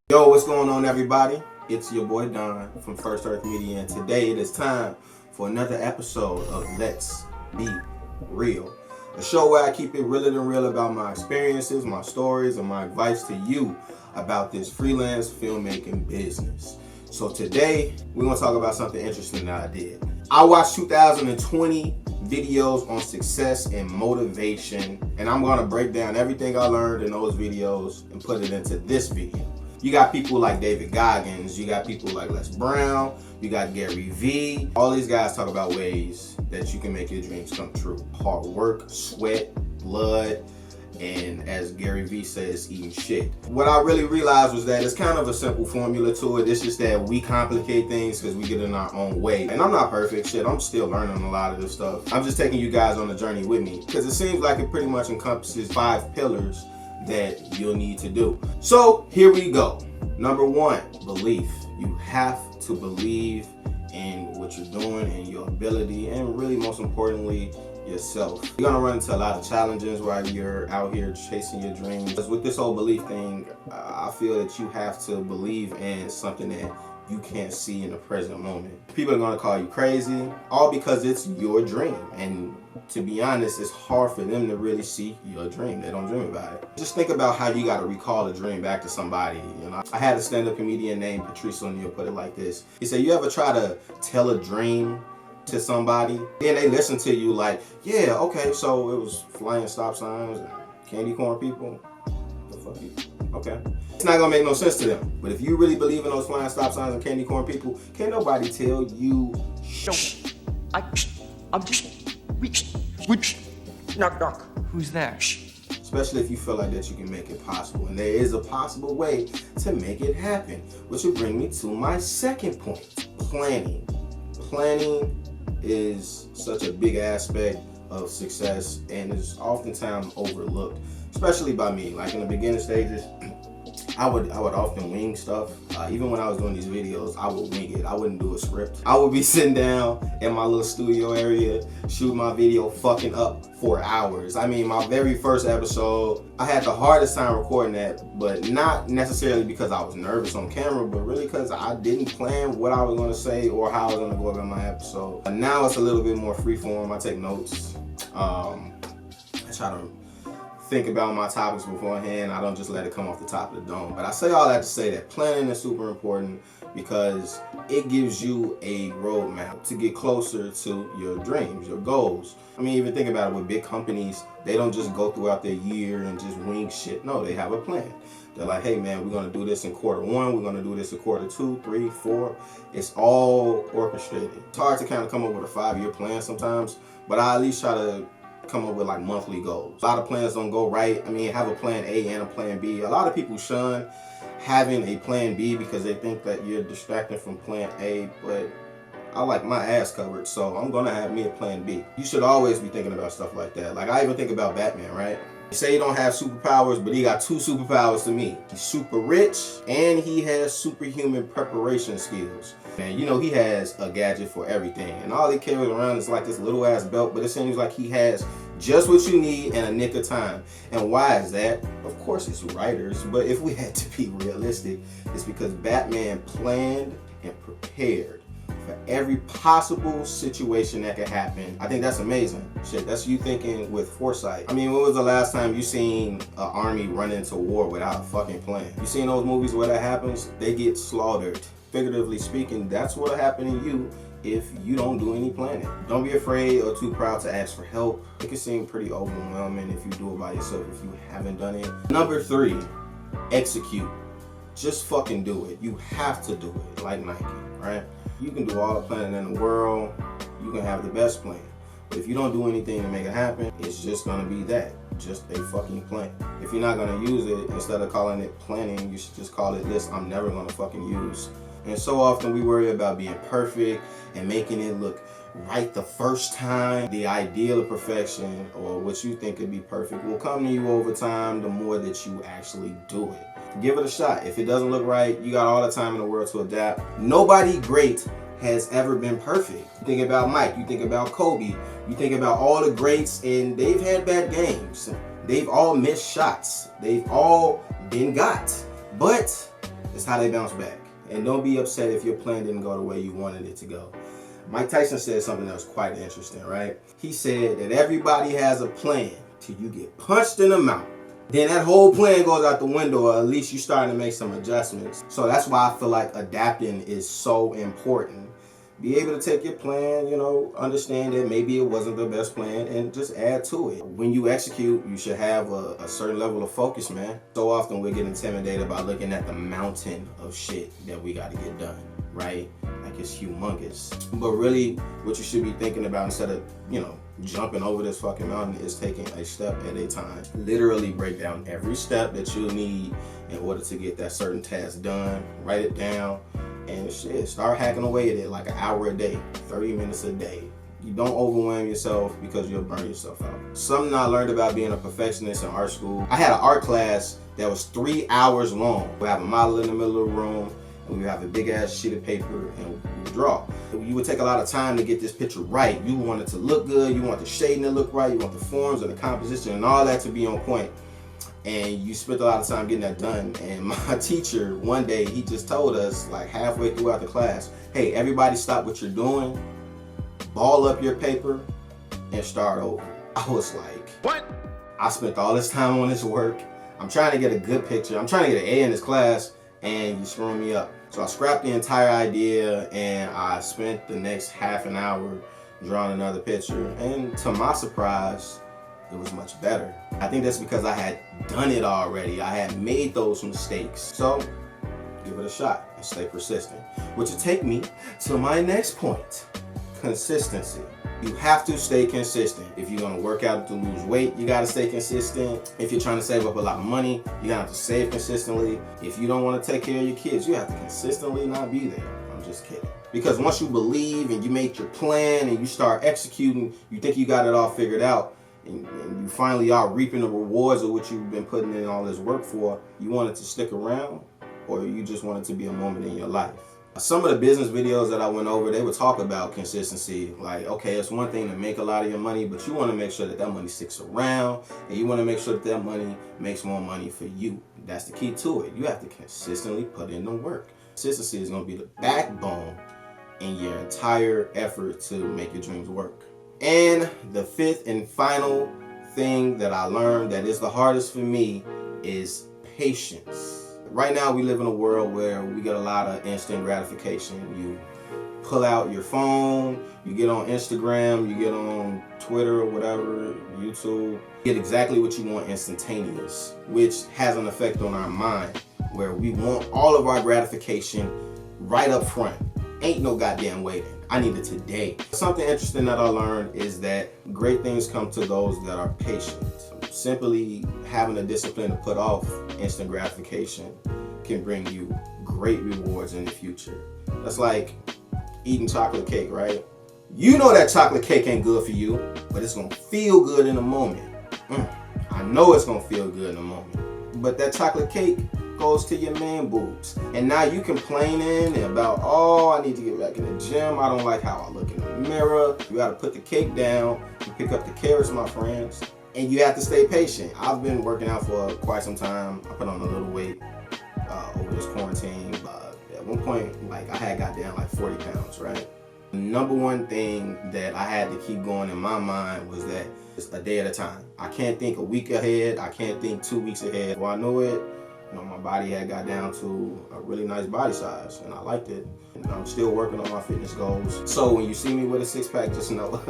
Yo, what's going on, everybody? It's your boy Don from First Earth Media, and today it is time for another episode of Let's Be Real, a show where I keep it realer than real about my experiences, my stories, and my advice to you about this freelance filmmaking business. So today, we're going to talk about something interesting that I did. I watched 2020 videos on success and motivation, and I'm going to break down everything I learned in those videos and put it into this video. You got people like David Goggins, you got people like Les Brown, you got Gary Vee. All these guys talk about ways that you can make your dreams come true. Hard work, sweat, blood, and as Gary Vee says, eating shit. What I really realized was that it's kind of a simple formula to it. It's just that we complicate things because we get in our own way. And I'm not perfect, shit. I'm still learning a lot of this stuff. I'm just taking you guys on the journey with me because it seems like it pretty much encompasses 5 pillars that you'll need to do. So here we go. Number 1, belief. You have to believe in what you're doing and your ability, and really most importantly, yourself. You're gonna run into a lot of challenges while you're out here chasing your dreams. Because with this whole belief thing, I feel that you have to believe in something that you can't see in the present moment. People are gonna call you crazy, all because it's your dream. And to be honest, it's hard for them to really see your dream. They don't dream about it. Just think about how you gotta recall a dream back to somebody. You know, I had a stand-up comedian named Patrice O'Neal put it like this. He said, you ever try to tell a dream to somebody, then they listen to you like, yeah, okay, so it was flying stop signs and candy corn people. The fuck you? Okay. It's not gonna make no sense to them. But if you really believe in those flying stop signs and candy corn people, can't nobody tell you I'm just knock knock. Who's there? Especially if you feel like that you can make it possible. And there is a possible way to make it happen. Which will bring me to my second point. Planning. Planning is such a big aspect of success and is oftentimes overlooked, especially by me. Like in the beginning stages, I would often wing stuff. Even when I was doing these videos, I would wing it. I wouldn't do a script. I would be sitting down in my little studio area, shoot my video fucking up for hours. I mean, my very first episode, I had the hardest time recording that, but not necessarily because I was nervous on camera, but really because I didn't plan what I was gonna say or how I was gonna go about my episode. And now it's a little bit more freeform. I take notes. I try to think about my topics beforehand. I don't just let it come off the top of the dome. But I say all that to say that planning is super important because it gives you a roadmap to get closer to your dreams, your goals. I mean, even think about it with big companies, they don't just go throughout their year and just wing shit. No, they have a plan. They're like, hey man, we're gonna do this in quarter 1, we're gonna do this in quarter 2, 3, 4. It's all orchestrated. It's hard to kind of come up with a 5-year plan sometimes, but I at least try to come up with like monthly goals. A lot of plans don't go right. I mean, have a plan A and a plan B. A lot of people shun having a plan B because they think that you're distracting from plan A, but I like my ass covered, so I'm gonna have me a plan B. You should always be thinking about stuff like that. Like I even think about Batman, right? You say he don't have superpowers, but he got 2 superpowers to me. He's super rich and he has superhuman preparation skills. And you know, he has a gadget for everything. And all he carries around is like this little ass belt, but it seems like he has just what you need in a nick of time. And why is that? Of course it's writers, but if we had to be realistic, it's because Batman planned and prepared for every possible situation that could happen. I think that's amazing. Shit, that's you thinking with foresight. I mean, when was the last time you seen an army run into war without a fucking plan? You seen those movies where that happens? They get slaughtered. Figuratively speaking, that's what'll happen to you if you don't do any planning. Don't be afraid or too proud to ask for help. It can seem pretty overwhelming if you do it by yourself if you haven't done it. Number 3, execute. Just fucking do it. You have to do it, like Nike, right? You can do all the planning in the world. You can have the best plan. But if you don't do anything to make it happen, it's just gonna be that. Just a fucking plan. If you're not gonna use it, instead of calling it planning, you should just call it this I'm never gonna fucking use. And so often we worry about being perfect and making it look right the first time. The ideal of perfection, or what you think could be perfect, will come to you over time the more that you actually do it. Give it a shot. If it doesn't look right, you got all the time in the world to adapt. Nobody great has ever been perfect. You think about Mike, you think about Kobe, you think about all the greats, and they've had bad games. They've all missed shots. They've all been got. But It's how they bounce back. And don't be upset if your plan didn't go the way you wanted it to go. Mike Tyson said something that was quite interesting, right? He said that everybody has a plan till you get punched in the mouth. Then that whole plan goes out the window, or at least you're starting to make some adjustments. So that's why I feel like adapting is so important. Be able to take your plan, understand that maybe it wasn't the best plan, and just add to it. When you execute, you should have a certain level of focus, man. So often we get intimidated by looking at the mountain of shit that we got to get done, right? Like it's humongous. But really, what you should be thinking about instead of, jumping over this fucking mountain is taking a step at a time. Literally break down every step that you'll need in order to get that certain task done. Write it down. And shit, start hacking away at it like an hour a day, 30 minutes a day. You don't overwhelm yourself because you'll burn yourself out. Something I learned about being a perfectionist in art school, I had an art class that was 3 hours long. We have a model in the middle of the room, and we have a big ass sheet of paper, and we would draw. You would take a lot of time to get this picture right. You want it to look good, you want the shading to look right, you want the forms and the composition and all that to be on point. And you spent a lot of time getting that done. And my teacher, one day, he just told us, like halfway throughout the class, hey, everybody stop what you're doing, ball up your paper, and start over. I was like, what? I spent all this time on this work. I'm trying to get a good picture. I'm trying to get an A in this class, and you screwing me up. So I scrapped the entire idea, and I spent the next half an hour drawing another picture. And to my surprise, it was much better. I think that's because I had done it already. I had made those mistakes. So give it a shot and stay persistent. Which will take me to my next point, consistency. You have to stay consistent. If you're gonna work out to lose weight, you gotta stay consistent. If you're trying to save up a lot of money, you gotta have to save consistently. If you don't wanna take care of your kids, you have to consistently not be there. I'm just kidding. Because once you believe and you make your plan and you start executing, you think you got it all figured out, and you finally are reaping the rewards of what you've been putting in all this work for, you want it to stick around, or you just want it to be a moment in your life. Some of the business videos that I went over, they would talk about consistency. Like, okay, it's one thing to make a lot of your money, but you want to make sure that that money sticks around, and you want to make sure that that money makes more money for you. That's the key to it. You have to consistently put in the work. Consistency is going to be the backbone in your entire effort to make your dreams work. And the fifth and final thing that I learned that is the hardest for me is patience. Right now we live in a world where we get a lot of instant gratification. You pull out your phone, you get on Instagram, you get on Twitter or whatever, YouTube, you get exactly what you want instantaneous, which has an effect on our mind where we want all of our gratification right up front. Ain't no goddamn waiting. I need it today. Something interesting that I learned is that great things come to those that are patient. Simply having the discipline to put off instant gratification can bring you great rewards in the future. That's like eating chocolate cake, right? You know that chocolate cake ain't good for you, but it's gonna feel good in a moment. I know it's gonna feel good in a moment. But that chocolate cake goes to your man boobs. And now you complaining about, oh, I need to get back in the gym. I don't like how I look in the mirror. You gotta put the cake down and pick up the carrots, my friends. And you have to stay patient. I've been working out for quite some time. I put on a little weight over this quarantine. At one point, I had got down 40 pounds, right? The number one thing that I had to keep going in my mind was that it's a day at a time. I can't think a week ahead. I can't think 2 weeks ahead. Well, I knew it. My body had got down to a really nice body size, and I liked it. And I'm still working on my fitness goals. So when you see me with a six-pack, just know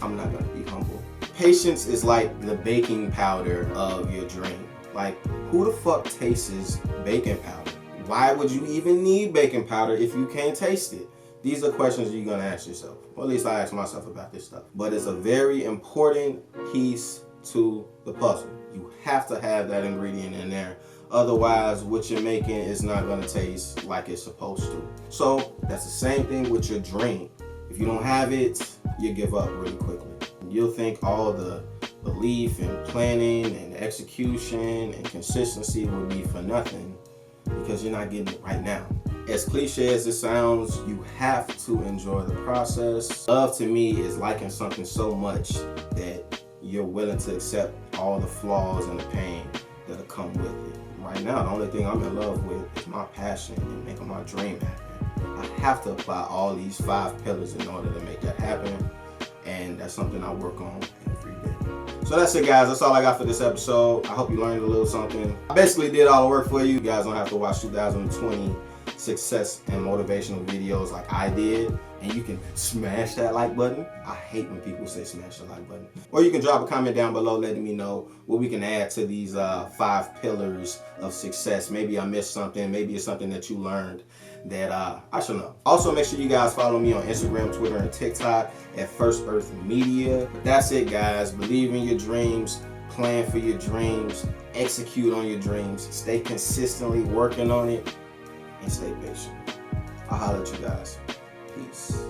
I'm not gonna be humble. Patience is like the baking powder of your dream. Who the fuck tastes baking powder? Why would you even need baking powder if you can't taste it? These are questions you're gonna ask yourself. Or at least I ask myself about this stuff. But it's a very important piece to the puzzle. You have to have that ingredient in there. Otherwise, what you're making is not gonna taste like it's supposed to. So that's the same thing with your dream. If you don't have it, you give up really quickly. You'll think all the belief and planning and execution and consistency will be for nothing because you're not getting it right now. As cliche as it sounds, you have to enjoy the process. Love to me is liking something so much that you're willing to accept all the flaws and the pain that'll come with it. Right now, the only thing I'm in love with is my passion and making my dream happen, I have to apply all these 5 pillars in order to make that happen. And that's something I work on every day. So that's it, guys. That's all I got for this episode. I hope you learned a little something. I basically did all the work for you. You guys don't have to watch 2020 success and motivational videos like I did. And you can smash that like button. I hate when people say smash the like button. Or you can drop a comment down below letting me know what we can add to these 5 pillars of success. Maybe I missed something. Maybe it's something that you learned that I should know. Also, make sure you guys follow me on Instagram, Twitter, and TikTok at First Earth Media. But that's it, guys. Believe in your dreams. Plan for your dreams. Execute on your dreams. Stay consistently working on it. And stay patient. I'll holler at you guys. Peace.